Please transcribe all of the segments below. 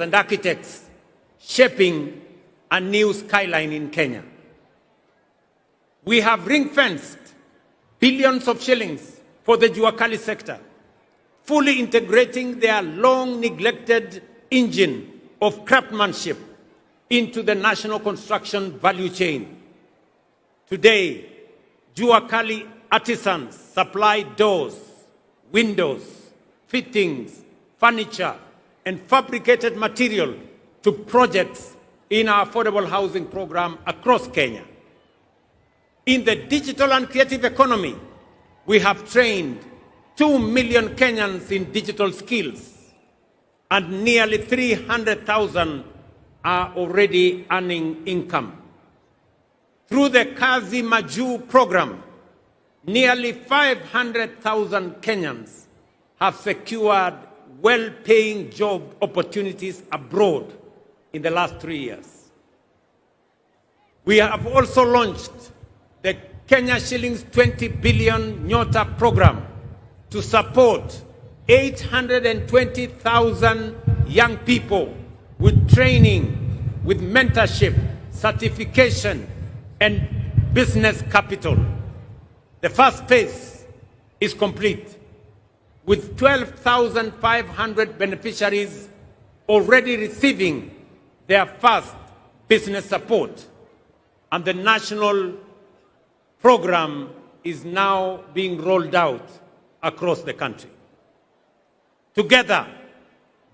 and architects shaping a new skyline in Kenya. We have ring-fenced billions of shillings for the Jua Kali sector, fully integrating their long-neglected engine of craftsmanship into the national construction value chain. Today, Jua Kali artisans supply doors, windows, fittings, furniture, and fabricated material to projects in our affordable housing program across Kenya. In the digital and creative economy, we have trained 2 million Kenyans in digital skills, and nearly 300,000 are already earning income. Through the Kazi Maju program, nearly 500,000 Kenyans have secured well-paying job opportunities abroad in the last 3 years. We have also launched the Kenya shillings 20 billion Nyota program to support 820,000 young people with training, with mentorship, certification, and business capital. The first phase is complete, with 12,500 beneficiaries already receiving their first business support, and the national program is now being rolled out across the country. Together,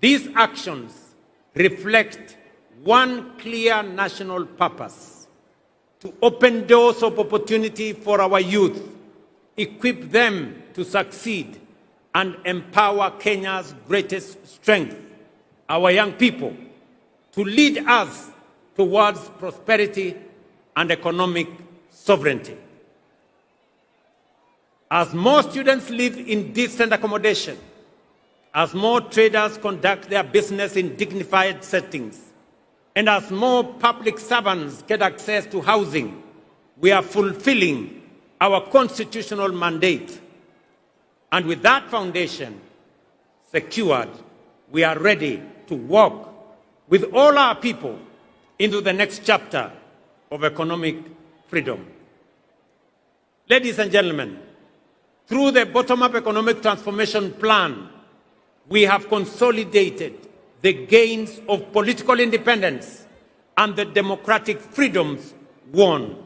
these actions reflect one clear national purpose: to open doors of opportunity for our youth, equip them to succeed, and empower Kenya's greatest strength, our young people, to lead us towards prosperity and economic sovereignty. As more students live in decent accommodation, as more traders conduct their business in dignified settings, and as more public servants get access to housing, we are fulfilling our constitutional mandate. And with that foundation secured, we are ready to walk with all our people into the next chapter of economic freedom. Ladies and gentlemen, through the bottom-up economic transformation plan, we have consolidated the gains of political independence and the democratic freedoms won.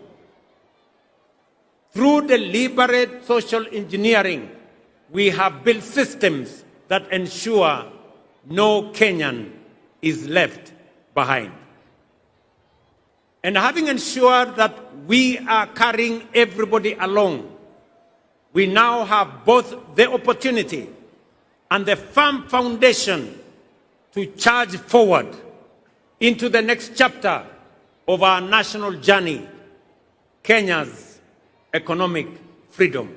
Through deliberate social engineering, we have built systems that ensure no Kenyan is left behind. And having ensured that we are carrying everybody along, we now have both the opportunity and the firm foundation to charge forward into the next chapter of our national journey, Kenya's economic freedom.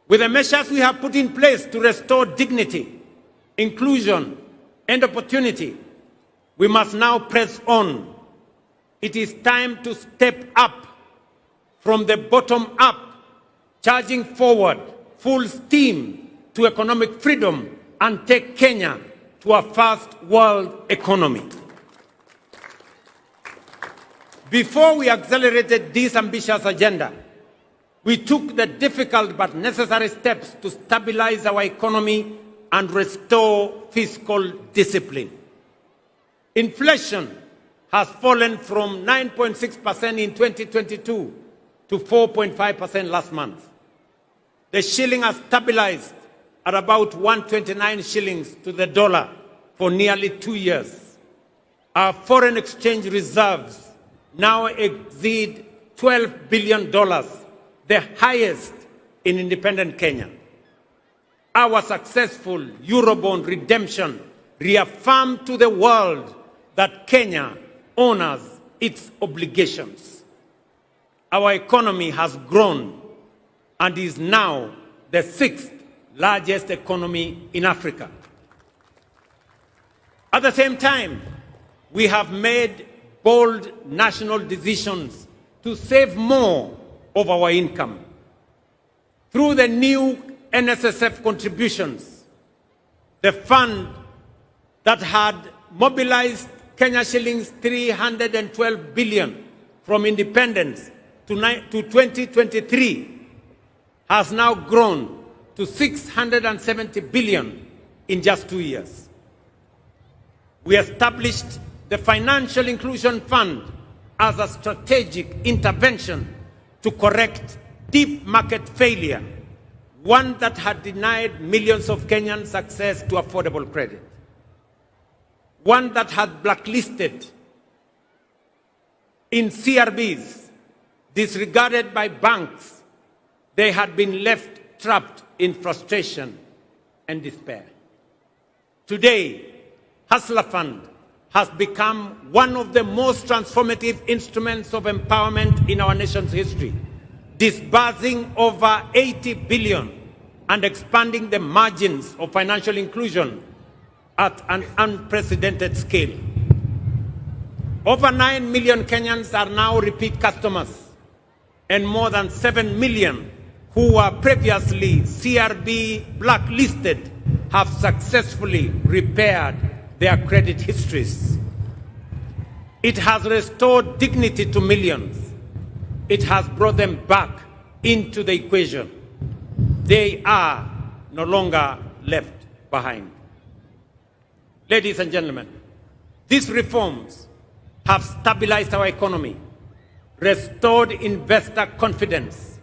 With the measures we have put in place to restore dignity, inclusion, and opportunity, we must now press on. It is time to step up from the bottom up, charging forward full steam to economic freedom and take Kenya to a first world economy. Before we accelerated this ambitious agenda, we took the difficult but necessary steps to stabilize our economy and restore fiscal discipline. Inflation has fallen from 9.6% in 2022 to 4.5% last month. The shilling has stabilized at about 129 shillings to the dollar for nearly 2 years. Our foreign exchange reserves now exceed $12 billion, the highest in independent Kenya. Our successful Eurobond redemption reaffirmed to the world that Kenya honors its obligations. Our economy has grown and is now the 6th largest economy in Africa. At the same time, we have made bold national decisions to save more of our income. Through the new NSSF contributions, the fund that had mobilized Kenya shillings 312 billion from independence to 2023 has now grown to 670 billion in just 2 years. We established the Financial Inclusion Fund as a strategic intervention to correct deep market failure, one that had denied millions of Kenyans access to affordable credit, one that had blacklisted in CRBs, disregarded by banks. They had been left trapped in frustration and despair. Today, Hustler Fund has become one of the most transformative instruments of empowerment in our nation's history, disbursing over 80 billion and expanding the margins of financial inclusion at an unprecedented scale. Over 9 million Kenyans are now repeat customers, and more than 7 million who were previously CRB blacklisted have successfully repaired their credit histories. It has restored dignity to millions. It has brought them back into the equation. They are no longer left behind. Ladies and gentlemen, these reforms have stabilized our economy, restored investor confidence,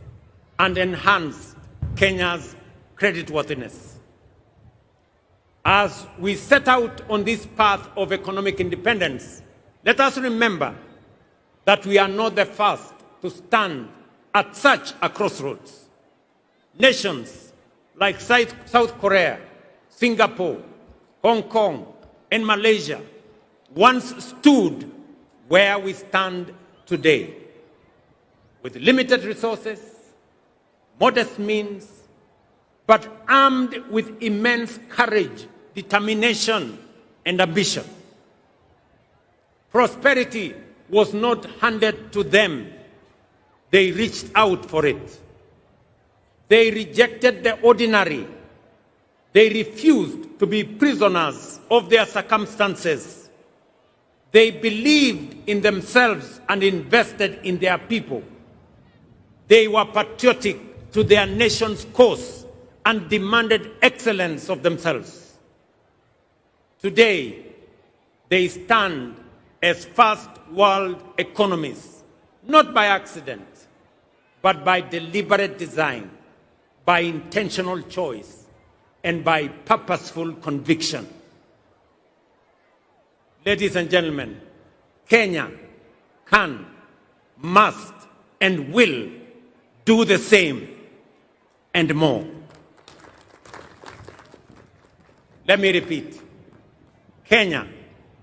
and enhanced Kenya's creditworthiness. As we set out on this path of economic independence, let us remember that we are not the first to stand at such a crossroads. Nations like South Korea, Singapore, Hong Kong, and Malaysia once stood where we stand today, with limited resources, modest means, but armed with immense courage, determination, and ambition. Prosperity was not handed to them. They reached out for it. They rejected the ordinary. They refused to be prisoners of their circumstances. They believed in themselves and invested in their people. They were patriotic to their nation's cause and demanded excellence of themselves. Today, they stand as first world economies, not by accident, but by deliberate design, by intentional choice, and by purposeful conviction. Ladies and gentlemen, Kenya can, must, and will do the same and more. Let me repeat. Kenya